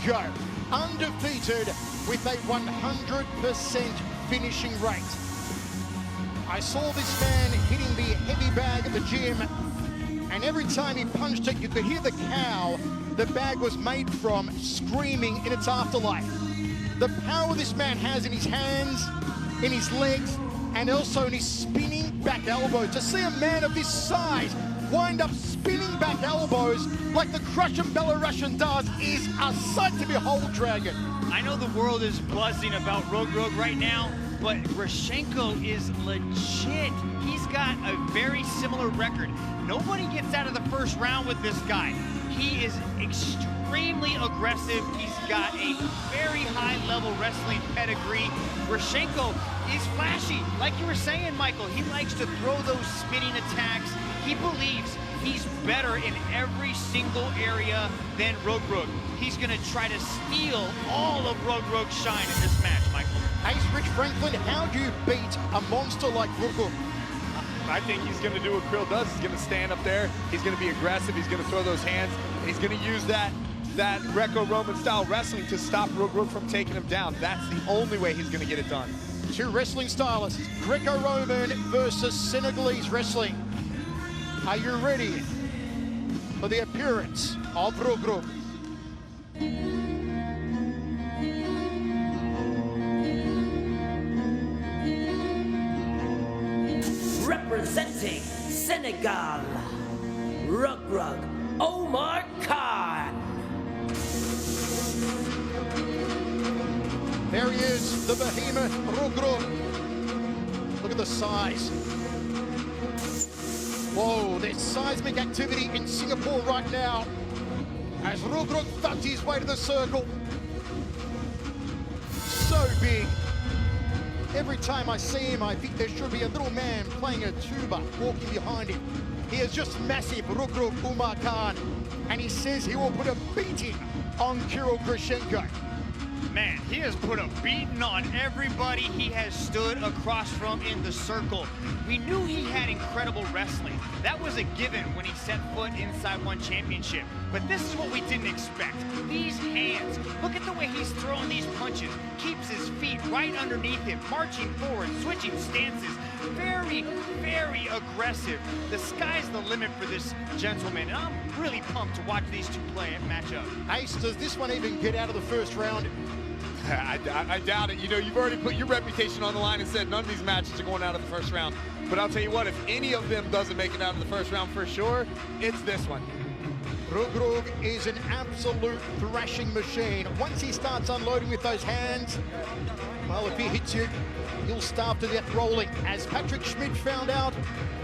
Grishenko, undefeated with a 100% finishing rate. I saw this man hitting the heavy bag at the gym, and every time he punched it, you could hear the cow the bag was made from screaming in its afterlife. The power this man has in his hands, in his legs, and also in his spinning back elbows. To see a man of this size wind up spinning back elbows like the Crushing Belarusian does is a sight to behold, Dragon. I know the world is buzzing about Reug Reug right now, but Grishenko is legit. He's got a very similar record. Nobody gets out of the first round with this guy. He is extremely aggressive. He's got a very high-level wrestling pedigree. Grishenko is flashy. Like you were saying, Michael, he likes to throw those spinning attacks. He believes he's better in every single area than Reug Reug. He's gonna try to steal all of Reug Reug's shine in this match, Michael. Ace Rich Franklin, how do you beat a monster like Reug Reug? I think he's going to do what Krill does. He's going to stand up there. He's going to be aggressive. He's going to throw those hands. And he's going to use that Greco-Roman style wrestling to stop Reug Reug from taking him down. That's the only way he's going to get it done. Two wrestling stylists, Greco-Roman versus Senegalese wrestling. Are you ready for the appearance of Reug Reug? Representing Senegal, Reug Reug, Oumar Kane. There he is, the behemoth Reug Reug. Look at the size. Whoa, there's seismic activity in Singapore right now as Reug Reug thuds his way to the circle. So big. Every time I see him, I think there should be a little man playing a tuba walking behind him. He is just massive, Reug Reug Oumar Kane, and he says he will put a beating on Kirill Grishenko. Man, he has put a beating on everybody he has stood across from in the circle. We knew he had incredible wrestling. That was a given when he set foot inside One Championship. But this is what we didn't expect. These hands. Look at the way he's throwing these punches. Keeps his feet right underneath him, marching forward, switching stances. Very, very aggressive. The sky's the limit for this gentleman, and I'm really pumped to watch these two match up. Ace, does this one even get out of the first round? I doubt it. You know, you've already put your reputation on the line and said none of these matches are going out of the first round. But I'll tell you what, if any of them doesn't make it out of the first round for sure, it's this one. Reug Reug is an absolute thrashing machine. Once he starts unloading with those hands, well, if he hits you, you'll starve to death rolling. As Patrick Schmidt found out,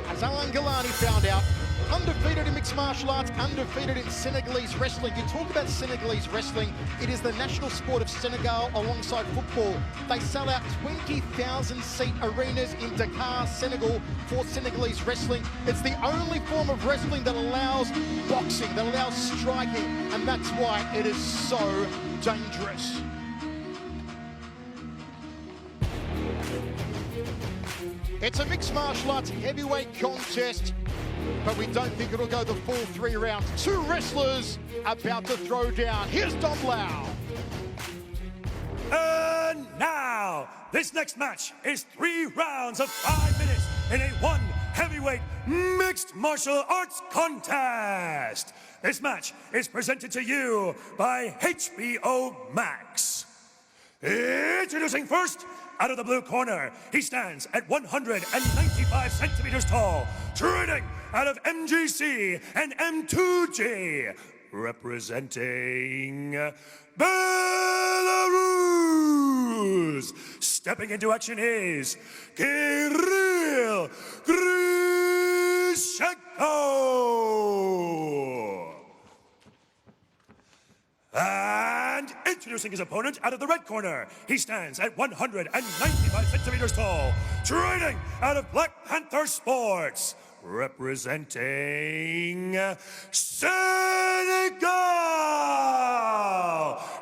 as Alan Galani found out, undefeated in mixed martial arts, undefeated in Senegalese wrestling. You talk about Senegalese wrestling, it is the national sport of Senegal alongside football. They sell out 20,000 seat arenas in Dakar, Senegal for Senegalese wrestling. It's the only form of wrestling that allows boxing, that allows striking, and that's why it is so dangerous. It's a mixed martial arts heavyweight contest, but we don't think it'll go the full 3 rounds. Two wrestlers about to throw down. Here's Dom Lau. And now, this next match is 3 rounds of 5 minutes in a 1 heavyweight mixed martial arts contest. This match is presented to you by HBO Max. Introducing first, out of the blue corner, he stands at 195 centimeters tall, training out of MGC and M2G, representing Belarus. Stepping into action is Kirill Grishenko. And introducing his opponent out of the red corner, he stands at 195 centimeters tall, training out of Black Panther Sports, representing Senegal.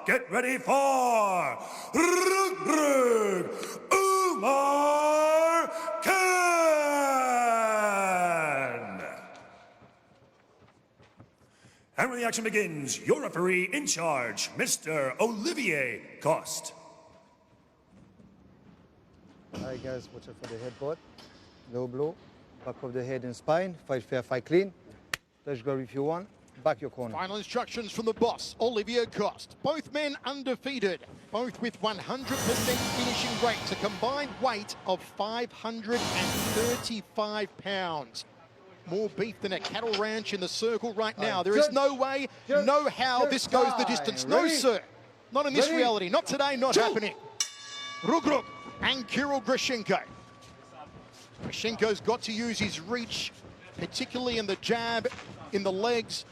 Get ready for Reug Reug, Oumar Kane. And of the action begins. Your referee in charge, Mr. Olivier Coste. Alright guys, watch out for the headbutt. Low blow, back of the head and spine. Fight fair, fight clean. Let's go if you want. Back your corner. Final instructions from the boss, Olivier Coste. Both men undefeated, both with 100% finishing rates, a combined weight of 535 pounds. More beef than a cattle ranch in the circle right now. There is no way, no how this goes the distance. No, sir. Not in this reality. Not today, not happening. Reug Reug and Kirill Grishenko. Grishenko's got to use his reach, particularly in the jab, in the legs,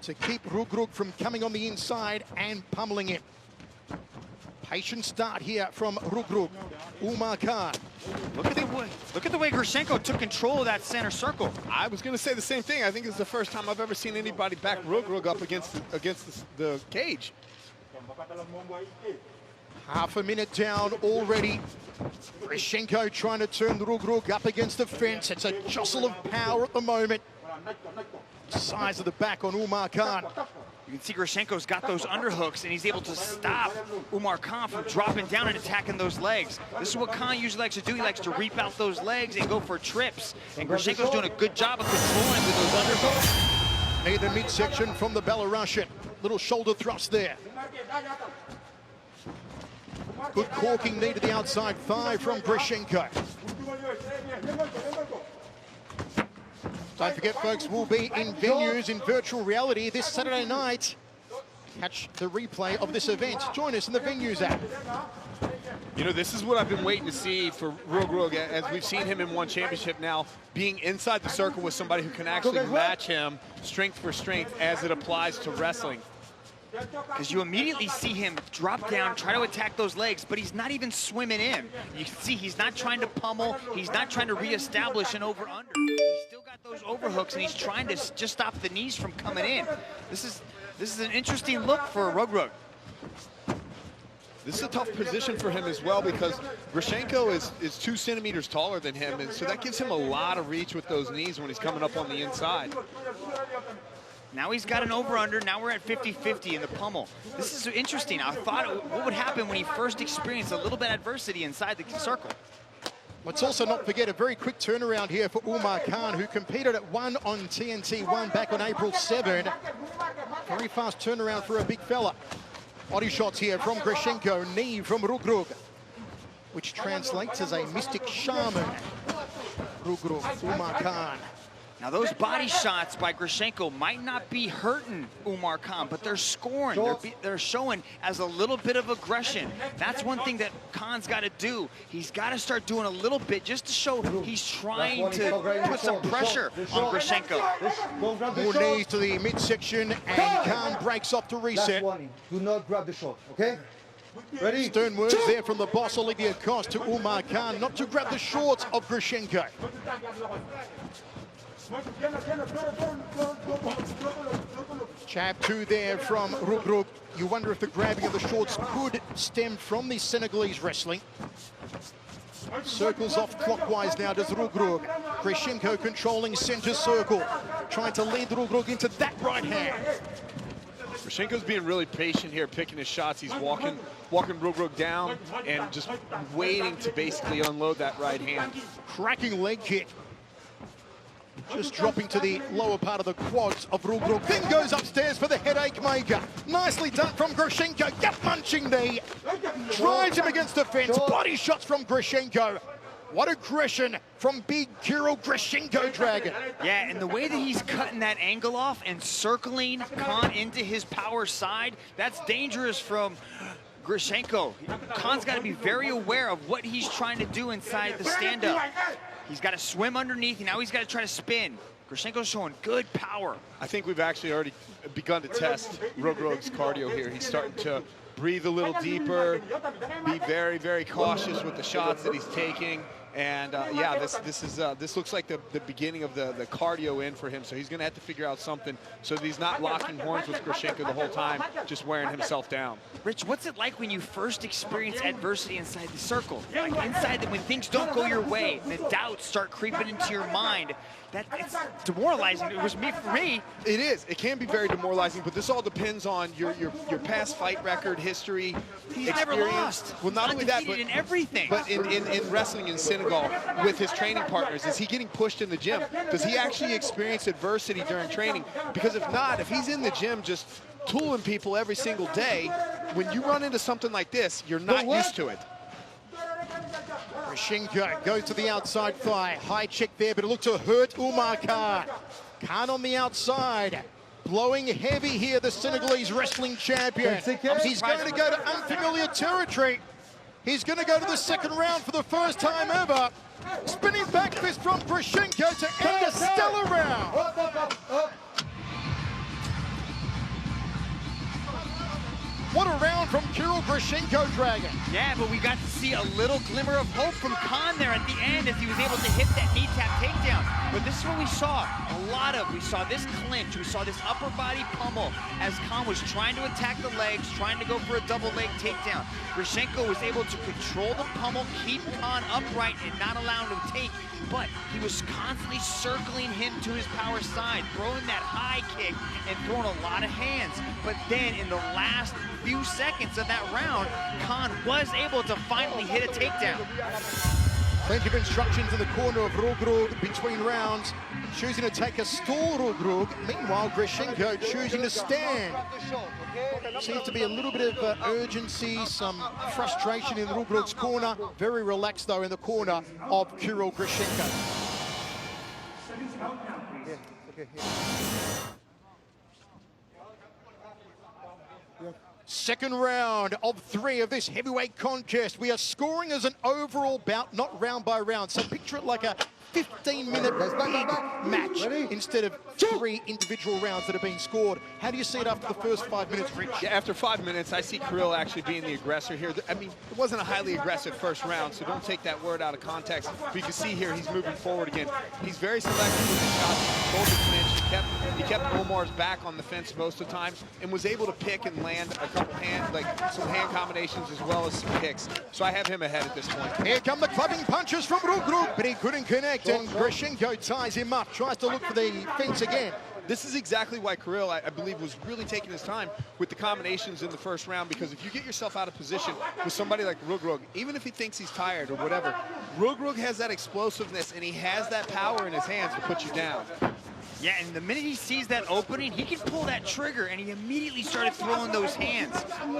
to keep Reug Reug from coming on the inside and pummeling him. Patient start here from Reug Reug. Oumar Kane. Look at the way Grishenko took control of that center circle. I was going to say the same thing. I think it's the first time I've ever seen anybody back Reug Reug up against the cage. Half a minute down already. Grishenko trying to turn Reug Reug up against the fence. It's a jostle of power at the moment. Size of the back on Oumar Kane. You can see Grishenko's got those underhooks, and he's able to stop Oumar Kane from dropping down and attacking those legs. This is what Kane usually likes to do. He likes to reap out those legs and go for trips. And Grishenko's doing a good job of controlling with those underhooks. Near the midsection from the Belarusian. Little shoulder thrust there. Good corking knee to the outside thigh from Grishenko. Don't forget, folks, we'll be in venues in virtual reality this Saturday night. Catch the replay of this event. Join us in the Venues app. You know, this is what I've been waiting to see for Reug Reug, as we've seen him in one championship now, being inside the circle with somebody who can actually match him strength for strength as it applies to wrestling. Because you immediately see him drop down, try to attack those legs, but he's not even swimming in. You can see he's not trying to pummel, he's not trying to reestablish an over-under. He's still got those overhooks, and he's trying to just stop the knees from coming in. This is an interesting look for Reug Reug. This is a tough position for him as well, because Grishenko is 2 centimeters taller than him, and so that gives him a lot of reach with those knees when he's coming up on the inside. Now he's got an over-under. Now we're at 50-50 in the pummel. This is interesting. I thought what would happen when he first experienced a little bit of adversity inside the circle. Let's also not forget a very quick turnaround here for Oumar Kane, who competed at 1 on TNT 1 back on April 7. Very fast turnaround for a big fella. Body shots here from Grishenko, knee from Reug Reug, which translates as a mystic shaman. Reug Reug, Oumar Kane. Now those body shots by Grishenko might not be hurting Oumar Kane, but they're scoring. They're showing as a little bit of aggression. That's one thing that Kane's got to do. He's got to start doing a little bit just to show he's trying to put some pressure on Grishenko. More knees to the midsection, and Kane breaks off to reset. Do not grab the shot, okay? Ready? Stern words there from the boss, Olivier Coste, to Oumar Kane, not to grab the shorts of Grishenko. Jab 2 there from Reug Reug. You wonder if the grabbing of the shorts could stem from the Senegalese wrestling. Circles off clockwise now does Reug Reug. Grishenko controlling center circle, trying to lead Reug Reug into that right hand. Grishenko's being really patient here, picking his shots. He's walking Reug Reug down and just waiting to basically unload that right hand. Cracking leg kick. Just dropping to the lower part of the quads of Reug Reug. Then goes upstairs for the headache maker. Nicely done from Grishenko. Gut-punching knee. Drives him against the fence. Body shots from Grishenko. What aggression from big Kirill Grishenko Dragon. Yeah, and the way that he's cutting that angle off and circling Kane into his power side, that's dangerous from Grishenko. Kane's got to be very aware of what he's trying to do inside the stand-up. He's got to swim underneath, and now he's got to try to spin. Grishenko's showing good power. I think we've actually already begun to test Reug Reug's cardio here. He's starting to breathe a little deeper, be very, very cautious with the shots that he's taking, And yeah, this looks like the beginning of the cardio in for him. So he's going to have to figure out something so that he's not locking horns with Grishenko the whole time, just wearing himself down. Rich, what's it like when you first experience adversity inside the circle? Like inside when things don't go your way, the doubts start creeping into your mind. It's demoralizing. It was for me. It is. It can be very demoralizing, but this all depends on your past fight record, history, He's experience. never lost. Well, not only that, but in everything. But in wrestling in Senegal with his training partners, is he getting pushed in the gym? Does he actually experience adversity during training? Because if not, if he's in the gym just tooling people every single day, when you run into something like this, you're not used to it. Grishenko goes to the outside thigh. High check there, but it looked to hurt Oumar Khan. Khan on the outside. Blowing heavy here, the Senegalese wrestling champion. He's going to go to unfamiliar territory. He's going to go to the second round for the first time ever. Spinning back fist from Grishenko to end a stellar round. What a round from Kirill Grishenko, Dragon. Yeah, but we got to see a little glimmer of hope from Khan there at the end as he was able to hit that knee tap takedown. But this is what we saw a lot of. We saw this clinch. We saw this upper body pummel as Khan was trying to attack the legs, trying to go for a double leg takedown. Grishenko was able to control the pummel, keep Khan upright and not allow him to take. But he was constantly circling him to his power side, throwing that high kick and throwing a lot of hands. But then in the last few seconds of that round, Khan was able to finally hit a takedown. Plenty of instructions in the corner of Reug Reug between rounds, choosing to take a stall, Reug Reug. Meanwhile, Grishenko choosing to stand. Seems to be a little bit of urgency, some frustration in Reug Reug's corner. Very relaxed, though, in the corner of Kirill Grishenko. Second round of 3 of this heavyweight contest. We are scoring as an overall bout, not round by round. So picture it like a 15-minute match instead of 3 individual rounds that have been scored. How do you see it after the first 5 minutes, Rich? Yeah, after 5 minutes, I see Krill actually being the aggressor here. I mean, it wasn't a highly aggressive first round, so don't take that word out of context. But you can see here he's moving forward again. He's very selective with his shots. He controlled the clinch. He kept Oumar's back on the fence most of the time and was able to pick and land a couple some hand combinations as well as some kicks. So I have him ahead at this point. Here come the clubbing punches from Reug Reug, but he couldn't connect, and Grishenko ties him up, tries to look for the fence again. This is exactly why Krill, I believe, was really taking his time with the combinations in the first round, because if you get yourself out of position with somebody like Reug Reug, even if he thinks he's tired or whatever, Reug Reug has that explosiveness and he has that power in his hands to put you down. Yeah, and the minute he sees that opening, he can pull that trigger, and he immediately started throwing those hands.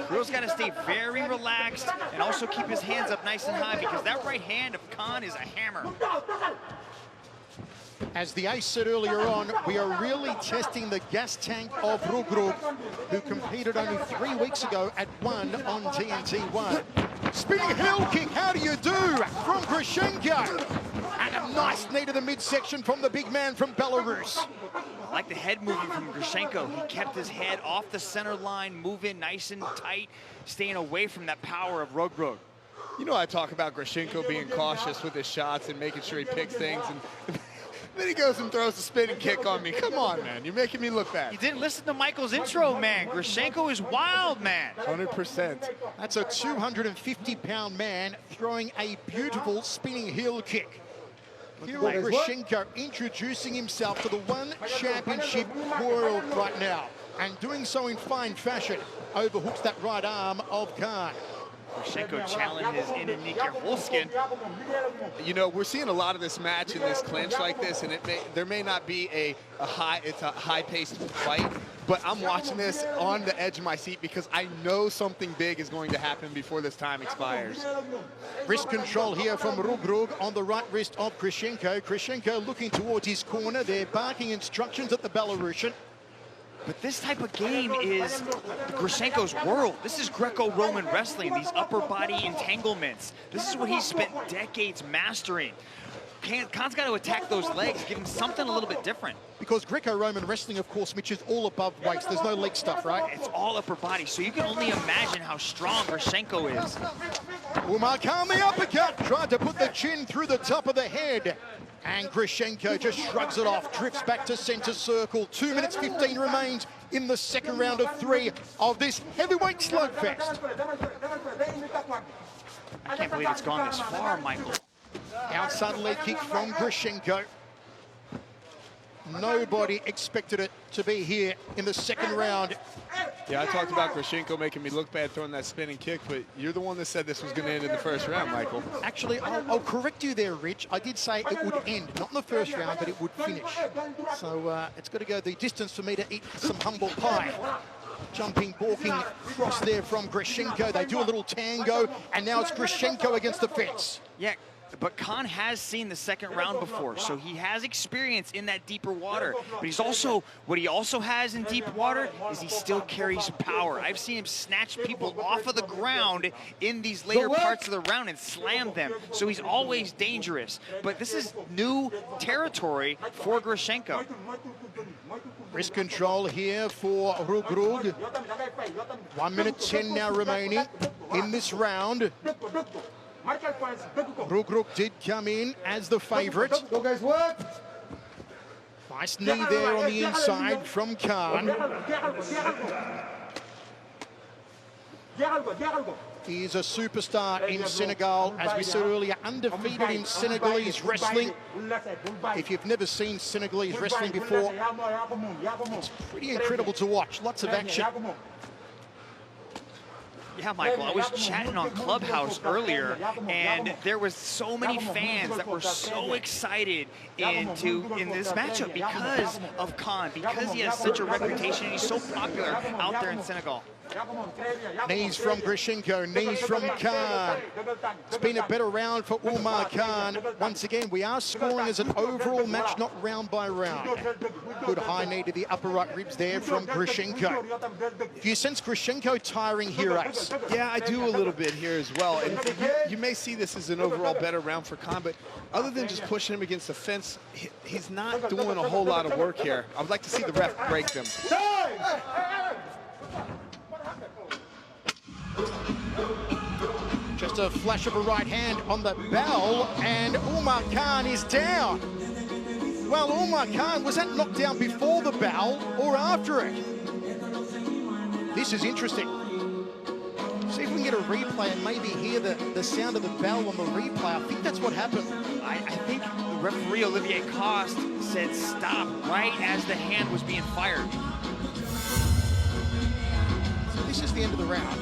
Krill's got to stay very relaxed and also keep his hands up nice and high, because that right hand of Khan is a hammer. As the ace said earlier on, we are really testing the gas tank of Reug Reug, who competed only 3 weeks ago at 1 on TNT1. Spinning heel kick, how do you do? From Grishenko. And a nice knee to the midsection from the big man from Belarus. I like the head moving from Grishenko. He kept his head off the center line, moving nice and tight, staying away from that power of Reug Reug. You know, I talk about Grishenko being cautious with his shots and making sure he picks things, and then he goes and throws a spinning kick on me. Come on, man. You're making me look bad. You didn't listen to Michael's intro, man. Grishenko is wild, man. 100%. That's a 250-pound man throwing a beautiful spinning heel kick. Kirill Grishenko introducing himself to the one championship world right now, and doing so in fine fashion. Overhooks that right arm of Khan. Grishenko challenges in Nicker Holskin. You know, we're seeing a lot of this match in this clinch like this, and there may not be a high-paced fight, but I'm watching this on the edge of my seat because I know something big is going to happen before this time expires. Wrist control here from Reug Reug on the right wrist of Grishenko. Grishenko looking towards his corner. They're barking instructions at the Belarusian. But this type of game is Grishenko's world. This is Greco-Roman wrestling, these upper body entanglements. This is what he's spent decades mastering. Kane's got to attack those legs, give him something a little bit different. Because Greco-Roman wrestling, of course, Mitch, is all above waist. There's no leg stuff, right? It's all upper body, so you can only imagine how strong Grishenko is. Oumar Khan, the uppercut, tried to put the chin through the top of the head. And Grishenko just shrugs it off, drifts back to center circle. 2 minutes 15 remains in the second round of 3 of this heavyweight slugfest. I can't believe it's gone this far, Michael. Outside leg kick from Grishenko. Nobody expected it to be here in the second round. Yeah, I talked about Grishenko making me look bad throwing that spinning kick, but you're the one that said this was going to end in the first round, Michael. Actually, I'll correct you there, Rich. I did say it would end, not in the first round, but it would finish. So it's got to go the distance for me to eat some humble pie. Jumping, balking cross there from Grishenko. They do a little tango, and now it's Grishenko against the fence. Yeah, but Khan has seen the second round before, so he has experience in that deeper water. But he's also, what he also has in deep water is he still carries power. I've seen him snatch people off of the ground in these later parts of the round and slam them. So he's always dangerous. But this is new territory for Grishenko. Wrist control here for Reug Reug. 1 minute 10 now remaining in this round. Reug Reug did come in as the favorite. Go guys, work. Nice knee there on the inside from Khan. He is a superstar in Senegal. As we said earlier, undefeated in Senegalese wrestling. If you've never seen Senegalese wrestling before, it's pretty incredible to watch. Lots of action. Yeah, Michael, I was chatting on Clubhouse earlier, and there was so many fans that were so excited in this matchup because of Khan, because he has such a reputation and he's so popular out there in Senegal. Knees from Grishenko, knees from Khan. It's been a better round for Oumar Khan. Once again, we are scoring as an overall match, not round by round. Good high knee to the upper right ribs there from Grishenko. Do you sense Grishenko tiring here, Ace? Yeah, I do a little bit here as well. And you may see this as an overall better round for Khan, but other than just pushing him against the fence, he's not doing a whole lot of work here. I would like to see the ref break them. Just a flash of a right hand on the bell, and Oumar Khan is down. Well, Oumar Khan, was that knocked down before the bell or after it? This is interesting. See if we can get a replay and maybe hear the sound of the bell on the replay. I think that's what happened. I think the referee, Olivier Coste, said stop right as the hand was being fired. So this is the end of the round.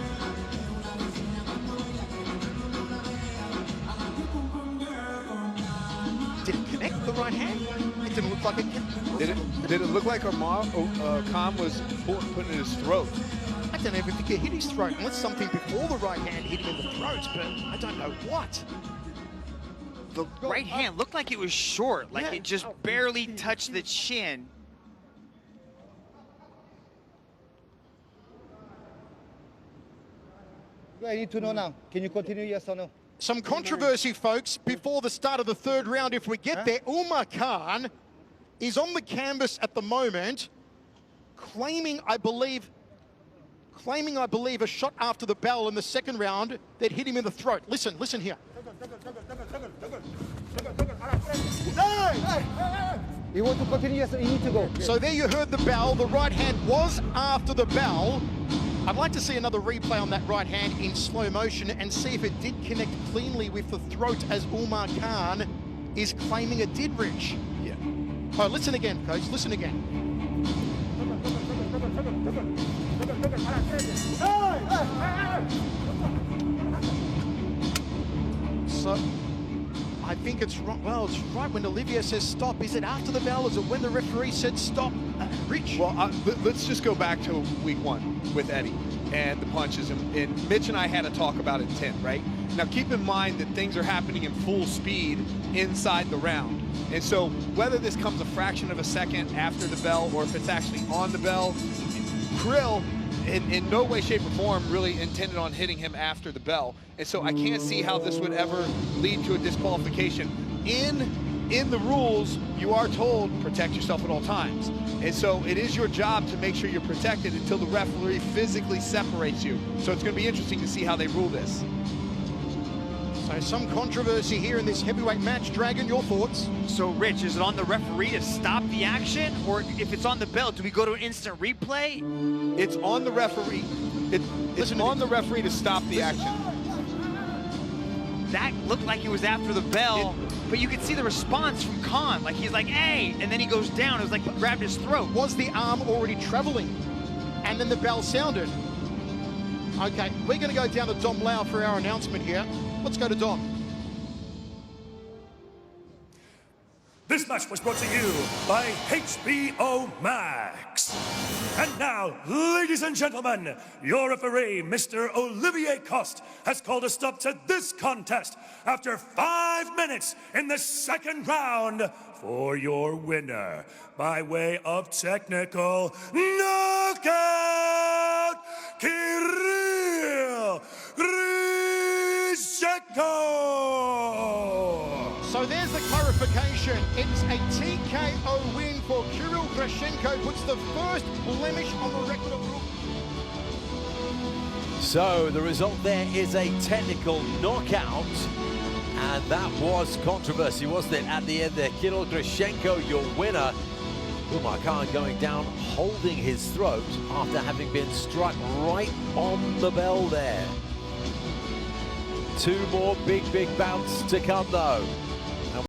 Did it connect the right hand? It didn't look like it did. Did it look like Oumar Khan was putting it in his throat? I don't even think it hit his throat, unless something before the right hand hit him in the throat, but I don't know what. The right hand looked like it was short, like it just barely touched the chin. I need to know now. Can you continue, yes or no? Some controversy, folks, before the start of the third round. If we get there, Oumar Khan is on the canvas at the moment, claiming, I believe, a shot after the bell in the second round that hit him in the throat. Listen here. You want to continue, yes, or you need to go. So there you heard the bell. The right hand was after the bell. I'd like to see another replay on that right hand in slow motion and see if it did connect cleanly with the throat, as Oumar Khan is claiming it did, Rich. Yeah. Oh, listen again, coach, listen again. So, I think it's right. Well, it's right when Olivier says stop. Is it after the bell? Is it when the referee said stop? Rich? Well, let's just go back to week 1 with Eddie and the punches. And Mitch and I had a talk about intent, right? Now, keep in mind that things are happening in full speed inside the round. And so whether this comes a fraction of a second after the bell or if it's actually on the bell, Krill, in no way, shape, or form, really intended on hitting him after the bell. And so I can't see how this would ever lead to a disqualification. In in the rules, you are told protect yourself at all times. And so it is your job to make sure you're protected until the referee physically separates you. So it's going to be interesting to see how they rule this. So some controversy here in this heavyweight match. Dragon, your thoughts? So, Rich, is it on the referee to stop the action? Or if it's on the bell, do we go to an instant replay? It's on the referee. It's on the referee to stop the action. That looked like it was after the bell, but you could see the response from Kane. Like, he's like, hey, and then he goes down. It was like he grabbed his throat. Was the arm already traveling? And then the bell sounded. Okay, we're going to go down to Dom Lau for our announcement here. Let's go to Dom. This match was brought to you by HBO Max. And now, ladies and gentlemen, your referee, Mr. Olivier Coste, has called a stop to this contest after 5 minutes in the second round for your winner by way of technical knockout, Kirill Grishenko. So there's the clarification. It's a TKO win for Kirill Grishenko, puts the first blemish on the record of rule. So the result there is a technical knockout, and that was controversy, wasn't it? At the end there, Kirill Grishenko, your winner. Oumar Khan going down, holding his throat after having been struck right on the bell there. 2 more big bouts to come though.